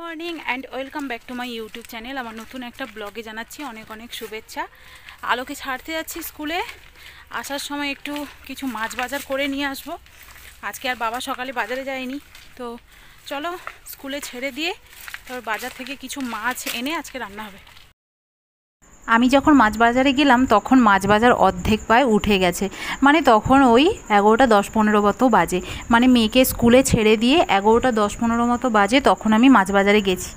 Morning and welcome back to my YouTube channel. আমার নতুন একটা ব্লগে জানাচ্ছি অনেক অনেক শুভেচ্ছা। আলোকে ছাড়তে যাচ্ছি স্কুলে, আসার সময় একটু কিছু মাছ বাজার করে নিয়ে আসবো। আজকে আর বাবা সকালে বাজারে যায়নি, তো চলো স্কুলে ছেড়ে দিয়ে তারপর বাজার থেকে কিছু মাছ এনে আজকে রান্না হবে। আমি যখন মাছ বাজারে গেলাম তখন মাছ বাজার অর্ধেক প্রায় উঠে গেছে, মানে তখন ওই 11টা 10-15 মতো বাজে, মানে মেয়েকে স্কুলে ছেড়ে দিয়ে 11টা 10-15 মতো বাজে তখন আমি মাছ বাজারে গেছি।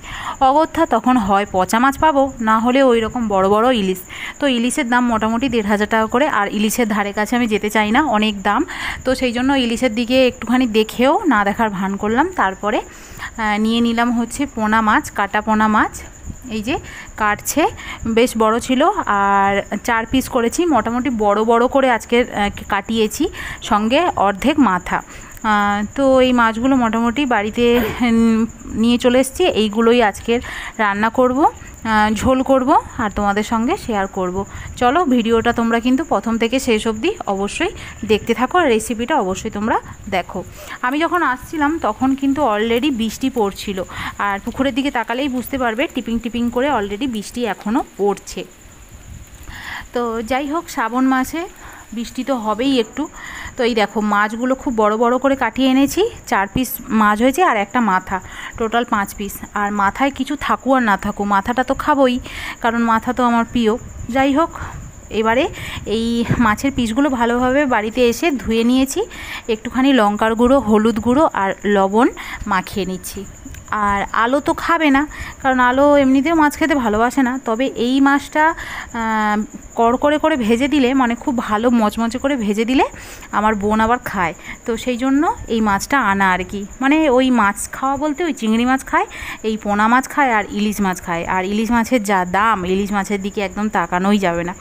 অগত্যা তখন হয় পচা মাছ পাবো, না হলে ওই রকম বড় বড় ইলিশ। তো ইলিশের দাম মোটামুটি 1,500 টাকা করে, আর ইলিশের ধারে কাছে আমি যেতে চাই না, অনেক দাম। তো সেই জন্য ইলিশের দিকে একটুখানি দেখেও না দেখার ভান করলাম। তারপরে নিয়ে নিলাম হচ্ছে পোনা মাছ, কাটা পোনা মাছ। এই যে কাটছে, বেশ বড় ছিল, আর 4 পিস করেছি, মোটামুটি বড় বড় করে আজকে কাটিয়েছি, সঙ্গে অর্ধেক মাথা। তো এই মাছগুলো মোটামুটি বাড়িতে নিয়ে চলে এসেছি। এইগুলোই আজকের রান্না করব, ঝোল করব আর তোমাদের সঙ্গে শেয়ার করব। চলো ভিডিওটা তোমরা কিন্তু প্রথম থেকে শেষ অবধি অবশ্যই দেখতে থাকো, আর রেসিপিটা অবশ্যই তোমরা দেখো। আমি যখন আসছিলাম তখন কিন্তু অলরেডি বৃষ্টি পড়ছিল, আর পুকুরের দিকে তাকালেই বুঝতে পারবে টিপিং টিপিং করে অলরেডি বৃষ্টি এখনও পড়ছে। তো যাই হোক, শ্রাবণ মাসে বৃষ্টি তো হবেই একটু। তো এই দেখো মাছগুলো খুব বড় বড় করে কাটিয়ে এনেছি, 4 পিস মাছ হয়েছে আর একটা মাথা, টোটাল 5 পিস। আর মাথায় কিছু থাকু আর না থাকু, মাথাটা তো খাবোই, কারণ মাথা তো আমার প্রিয়। যাই হোক, এবারে এই মাছের পিসগুলো ভালোভাবে বাড়িতে এসে ধুয়ে নিয়েছি, একটুখানি লঙ্কার গুঁড়ো, হলুদ গুঁড়ো আর লবণ মাখিয়ে নিচ্ছি। আর আলো তো খাবে না, কারণ আলো এমনিতেও মাছ খেতে ভালোবাসে না, তবে এই মাছটা কড়কড়ে করে ভেজে দিলে, মানে খুব ভালো মচমচে করে ভেজে দিলে আমার বোন আবার খায়। তো সেই জন্য এই মাছটা আনা আর কি, মানে ওই মাছ খাওয়া বলতে ওই চিংড়ি মাছ খায়, এই পোনা মাছ খায় আর ইলিশ মাছ খায়। আর ইলিশ মাছের যা দাম, ইলিশ মাছের দিকে একদম তাকানোই যাবে না।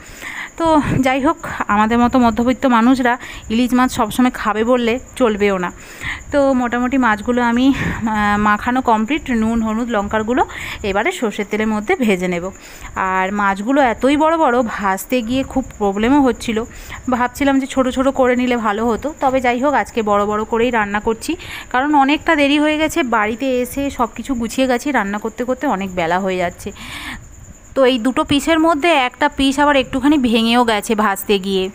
তো যাই হোক, আমাদের মতো মধ্যবিত্ত মানুষরা ইলিশ মাছ সবসময় খাবে বললে চলবেও না। তো মোটামুটি মাছগুলো আমি মাখানো কমপ্লিট, নুন হলুদ লঙ্কার গুঁড়ো, এবারে সর্ষের তেলের মধ্যে ভেজে নেব। আর মাছগুলো এতই বড় বড়, ভাজতে গিয়ে খুব প্রবলেমও হচ্ছিল, ভাবছিলাম যে ছোট ছোট করে নিলে ভালো হতো। তবে যাই হোক, আজকে বড় বড় করেই রান্না করছি, কারণ অনেকটা দেরি হয়ে গেছে, বাড়িতে এসে সব কিছু গুছিয়ে গেছি, রান্না করতে করতে অনেক বেলা হয়ে যাচ্ছে। তো এই দুটো পিসের মধ্যে একটা পিস আবার একটুখানি ভেঙেও গেছে ভাজতে গিয়ে।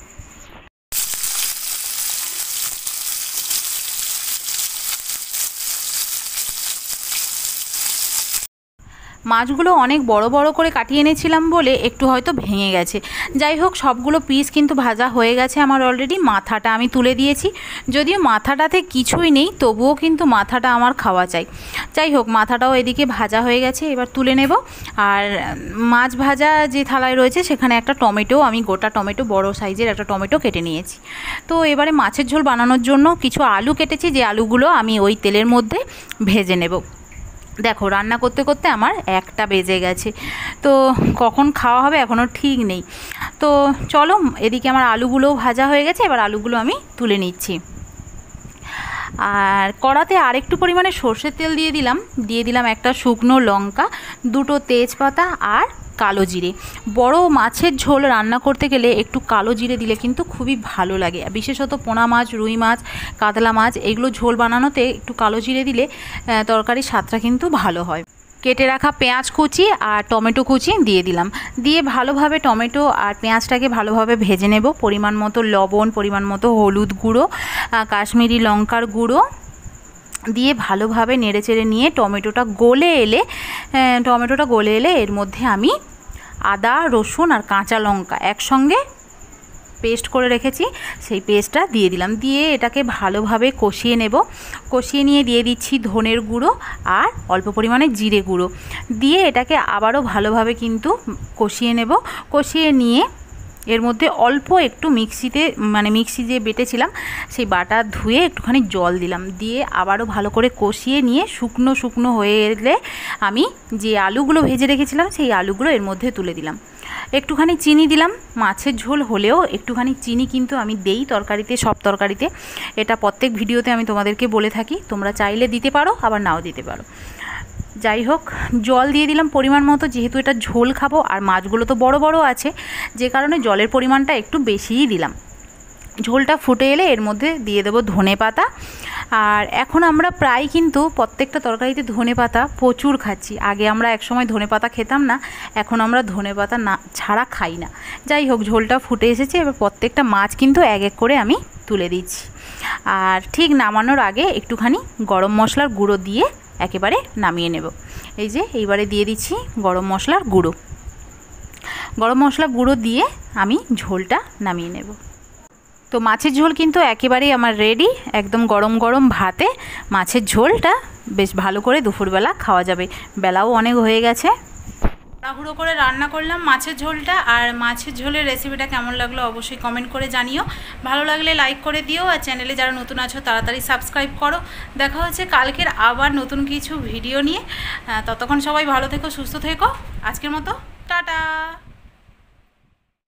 মাছগুলো অনেক বড় বড় করে কাটিয়ে এনেছিলাম বলে একটু হয়তো ভেঙে গেছে। যাই হোক, সবগুলো পিস কিন্তু ভাজা হয়ে গেছে আমার অলরেডি। মাথাটা আমি তুলে দিয়েছি, যদিও মাথাটাতে কিছুই নেই, তবুও কিন্তু মাথাটা আমার খাওয়া চাই। যাই হোক, মাথাটাও এদিকে ভাজা হয়ে গেছে, এবার তুলে নেব। আর মাছ ভাজা যে থালায় রয়েছে সেখানে একটা টমেটো, আমি গোটা টমেটো, বড় সাইজের একটা টমেটো কেটে নিয়েছি। তো এবারে মাছের ঝোল বানানোর জন্য কিছু আলু কেটেছি, যে আলুগুলো আমি ওই তেলের মধ্যে ভেজে নেব। দেখো রান্না করতে করতে আমার 1টা বেজে গেছে, তো কখন খাওয়া হবে এখনও ঠিক নেই। তো চলো, এদিকে আমার আলুগুলোও ভাজা হয়ে গেছে, এবার আলুগুলো আমি তুলে নিচ্ছি। আর কড়াতে আরেকটু পরিমাণে সর্ষের তেল দিয়ে দিলাম একটা শুকনো লঙ্কা, 2টো তেজপাতা আর কালো জিরে। বড় মাছের ঝোল রান্না করতে গেলে একটু কালো জিরে দিলে কিন্তু খুবই ভালো লাগে, বিশেষত পোনা মাছ, রুই মাছ, কাতলা মাছ, এগুলো ঝোল বানানোতে একটু কালো জিরে দিলে তরকারির স্বাদটা কিন্তু ভালো হয়। কেটে রাখা পেঁয়াজ কুচি আর টমেটো কুচি দিয়ে দিলাম, দিয়ে ভালোভাবে টমেটো আর পেঁয়াজটাকে ভালোভাবে ভেজে নেব। পরিমাণ মতো লবণ, পরিমাণ মতো হলুদ গুঁড়ো, কাশ্মীরি লঙ্কার গুঁড়ো দিয়ে ভালোভাবে নেড়েচেড়ে নিয়ে টমেটোটা গলে এলে এর মধ্যে আমি আদা রসুন আর কাঁচা লঙ্কা একসঙ্গে পেস্ট করে রেখেছি, সেই পেস্টটা দিয়ে দিলাম। দিয়ে এটাকে ভালোভাবে কষিয়ে নেব। কষিয়ে নিয়ে দিয়ে দিচ্ছি ধনের গুঁড়ো আর অল্প পরিমাণে জিরে গুঁড়ো, দিয়ে এটাকে আবারও ভালোভাবে কিন্তু কষিয়ে নেব। কষিয়ে নিয়ে এর মধ্যে অল্প একটু মিক্সি যে বেটেছিলাম সেই বাটা ধুয়ে একটুখানি জল দিলাম, দিয়ে আবারও ভালো করে কষিয়ে নিয়ে শুকনো শুকনো হয়ে এলে আমি যে আলুগুলো ভেজে রেখেছিলাম সেই আলুগুলো এর মধ্যে তুলে দিলাম। একটুখানি চিনি দিলাম, মাছের ঝোল হলেও একটুখানি চিনি কিন্তু আমি দেই তরকারিতে, সব তরকারিতে। এটা প্রত্যেক ভিডিওতে আমি তোমাদেরকে বলে থাকি, তোমরা চাইলে দিতে পারো, আবার নাও দিতে পারো। যাই হোক, জল দিয়ে দিলাম পরিমাণ মতো, যেহেতু এটা ঝোল খাবো আর মাছগুলো তো বড় বড় আছে, যে কারণে জলের পরিমাণটা একটু বেশিই দিলাম। ঝোলটা ফুটে এলে এর মধ্যে দিয়ে দেবো ধনেপাতা। আর এখন আমরা প্রায় কিন্তু প্রত্যেকটা তরকারিতে ধনেপাতা প্রচুর খাচ্ছি। আগে আমরা একসময় ধনেপাতা খেতাম না, এখন আমরা ধনেপাতা না ছাড়া খাই না। যাই হোক, ঝোলটা ফুটে এসেছে, এবার প্রত্যেকটা মাছ কিন্তু এক এক করে আমি তুলে দিচ্ছি। আর ঠিক নামানোর আগে একটুখানি গরম মশলার গুঁড়ো দিয়ে একেবারে নামিয়ে নেব। এই যে এইবারে দিয়ে দিচ্ছি গরম মশলার গুঁড়ো। গরম মশলা গুঁড়ো দিয়ে আমি ঝোলটা নামিয়ে নেব। তো মাছের ঝোল কিন্তু একেবারেই আমার রেডি। একদম গরম গরম ভাতে মাছের ঝোলটা বেশ ভালো করে দুপুরবেলা খাওয়া যাবে। বেলাও অনেক হয়ে গেছে। তাড়াহুড়ো করে রান্না করলাম মাছের ঝোলটা। আর মাছের ঝোলের রেসিপিটা কেমন লাগলো অবশ্যই কমেন্ট করে জানিও। ভালো লাগলে লাইক করে দিও, আর চ্যানেলে যারা নতুন আছো তাড়াতাড়ি সাবস্ক্রাইব করো। দেখা হচ্ছে কালকের আবার নতুন কিছু ভিডিও নিয়ে। ততক্ষণ সবাই ভালো থেকো, সুস্থ থেকো। আজকের মতো টাটা।